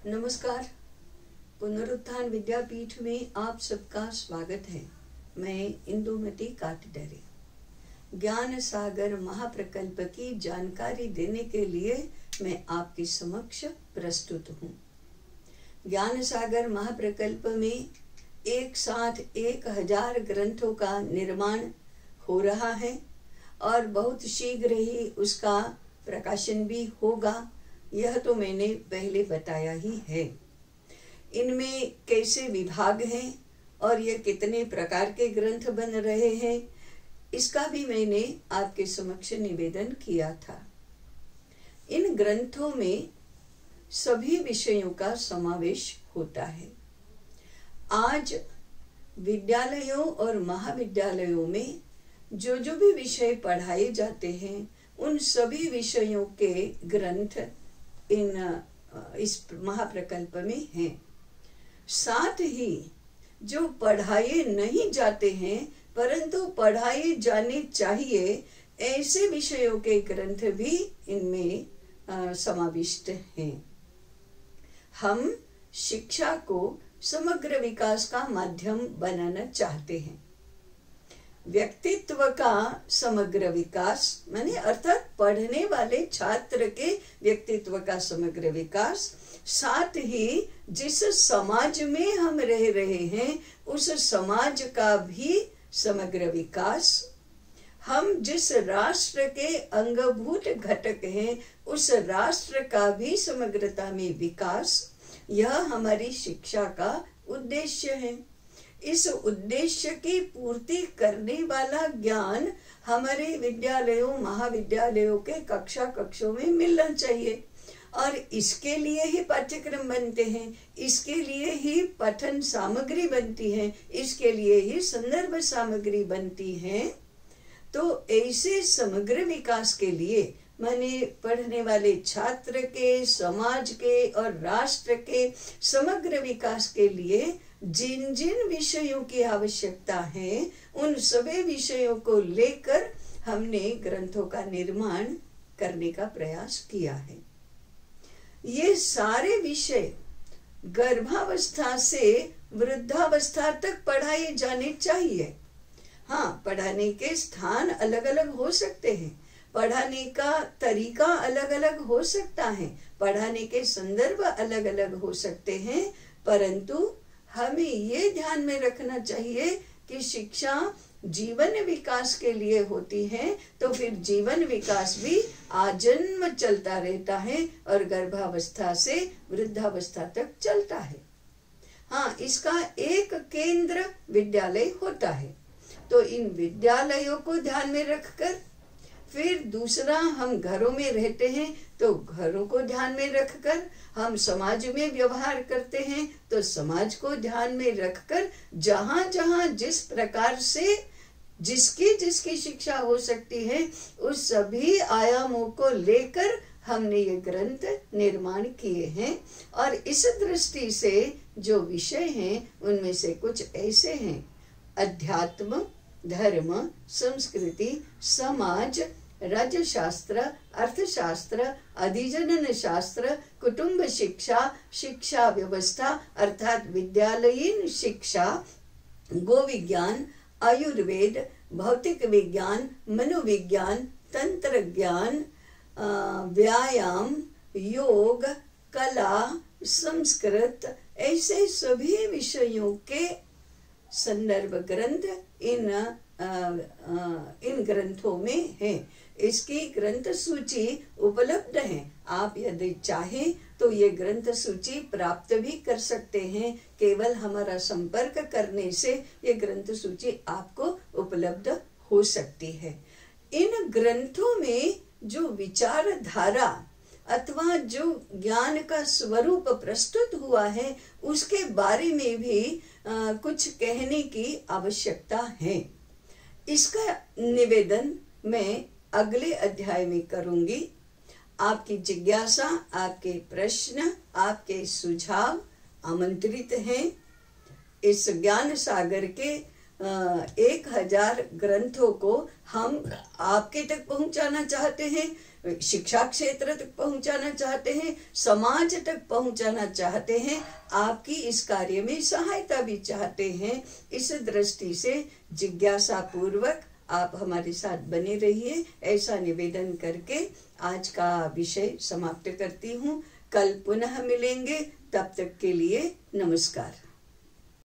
नमस्कार। पुनरुत्थान विद्यापीठ में आप सबका स्वागत है। मैं इंदुमती काटडरे ज्ञान सागर महाप्रकल्प की जानकारी देने के लिए मैं आपके समक्ष प्रस्तुत हूँ। ज्ञान सागर महाप्रकल्प में एक साथ 1000 ग्रंथों का निर्माण हो रहा है और बहुत शीघ्र ही उसका प्रकाशन भी होगा। यह तो मैंने पहले बताया ही है। इनमें कैसे विभाग हैं और ये कितने प्रकार के ग्रंथ बन रहे हैं, इसका भी मैंने आपके समक्ष निवेदन किया था। इन ग्रंथों में सभी विषयों का समावेश होता है। आज विद्यालयों और महाविद्यालयों में जो भी विषय पढ़ाए जाते हैं, उन सभी विषयों के ग्रंथ इस महाप्रकल्प में हैं। साथ ही जो पढ़ाए नहीं जाते हैं परंतु पढ़ाए जाने चाहिए, ऐसे विषयों के ग्रंथ भी इनमें समाविष्ट हैं। हम शिक्षा को समग्र विकास का माध्यम बनाना चाहते हैं। व्यक्तित्व का समग्र विकास माने अर्थात पढ़ने वाले छात्र के व्यक्तित्व का समग्र विकास, साथ ही जिस समाज में हम रह रहे हैं उस समाज का भी समग्र विकास, हम जिस राष्ट्र के अंगभूत घटक हैं उस राष्ट्र का भी समग्रता में विकास, यह हमारी शिक्षा का उद्देश्य है। इस उद्देश्य की पूर्ति करने वाला ज्ञान हमारे विद्यालयों महाविद्यालयों के कक्षों में मिलना चाहिए और इसके लिए ही पाठ्यक्रम बनते हैं, इसके लिए ही पठन सामग्री बनती है, इसके लिए ही संदर्भ सामग्री बनती है। तो ऐसे समग्र विकास के लिए माने पढ़ने वाले छात्र के, समाज के और राष्ट्र के समग्र विकास के लिए जिन जिन विषयों की आवश्यकता है, उन सभी विषयों को लेकर हमने ग्रंथों का निर्माण करने का प्रयास किया है। ये सारे विषय गर्भावस्था से वृद्धावस्था तक पढ़ाए जाने चाहिए। हाँ, पढ़ाने के स्थान अलग अलग हो सकते हैं, पढ़ाने का तरीका अलग अलग हो सकता है, पढ़ाने के संदर्भ अलग अलग हो सकते हैं, परंतु हमें ये ध्यान में रखना चाहिए कि शिक्षा जीवन विकास के लिए होती है, तो फिर जीवन विकास भी आजन्म चलता रहता है और गर्भावस्था से वृद्धावस्था तक चलता है। हाँ, इसका एक केंद्र विद्यालय होता है। तो इन विद्यालयों को ध्यान में रखकर फिर दूसरा, हम घरों में रहते हैं तो घरों को ध्यान में रखकर, हम समाज में व्यवहार करते हैं तो समाज को ध्यान में रखकर, जहां जहां जिस प्रकार से जिसकी शिक्षा हो सकती है, उस सभी आयामों को लेकर हमने ये ग्रंथ निर्माण किए हैं। और इस दृष्टि से जो विषय हैं उनमें से कुछ ऐसे हैं: अध्यात्म, धर्म, संस्कृति, समाज, राज्यशास्त्र, अर्थशास्त्र, अधिजनन शास्त्र, कुटुंब शिक्षा, शिक्षा व्यवस्था अर्थात विद्यालयीन शिक्षा, गोविज्ञान, आयुर्वेद, भौतिक विज्ञान, मनोविज्ञान, तंत्र ज्ञान, व्यायाम, योग, कला, संस्कृत, ऐसे सभी विषयों के संदर्भ ग्रंथ इन ग्रंथों में है। इसकी ग्रंथ सूची उपलब्ध है। आप यदि चाहें तो ये ग्रंथ सूची प्राप्त भी कर सकते हैं। केवल हमारा संपर्क करने से ये ग्रंथ सूची आपको उपलब्ध हो सकती है। इन ग्रंथों में जो विचारधारा अथवा जो ज्ञान का स्वरूप प्रस्तुत हुआ है, उसके बारे में भी कुछ कहने की आवश्यकता है। इसका निवेदन मैं अगले अध्याय में करूंगी। आपकी जिज्ञासा, आपके प्रश्न, आपके सुझाव आमंत्रित हैं। इस ज्ञान सागर के 1000 ग्रंथों को हम आपके तक पहुंचाना चाहते हैं। शिक्षा क्षेत्र तक पहुंचाना चाहते हैं, समाज तक पहुंचाना चाहते हैं, आपकी इस कार्य में सहायता भी चाहते हैं। इस दृष्टि से जिज्ञासा पूर्वक आप हमारे साथ बने रहिए, ऐसा निवेदन करके आज का विषय समाप्त करती हूँ। कल पुनः मिलेंगे, तब तक के लिए नमस्कार।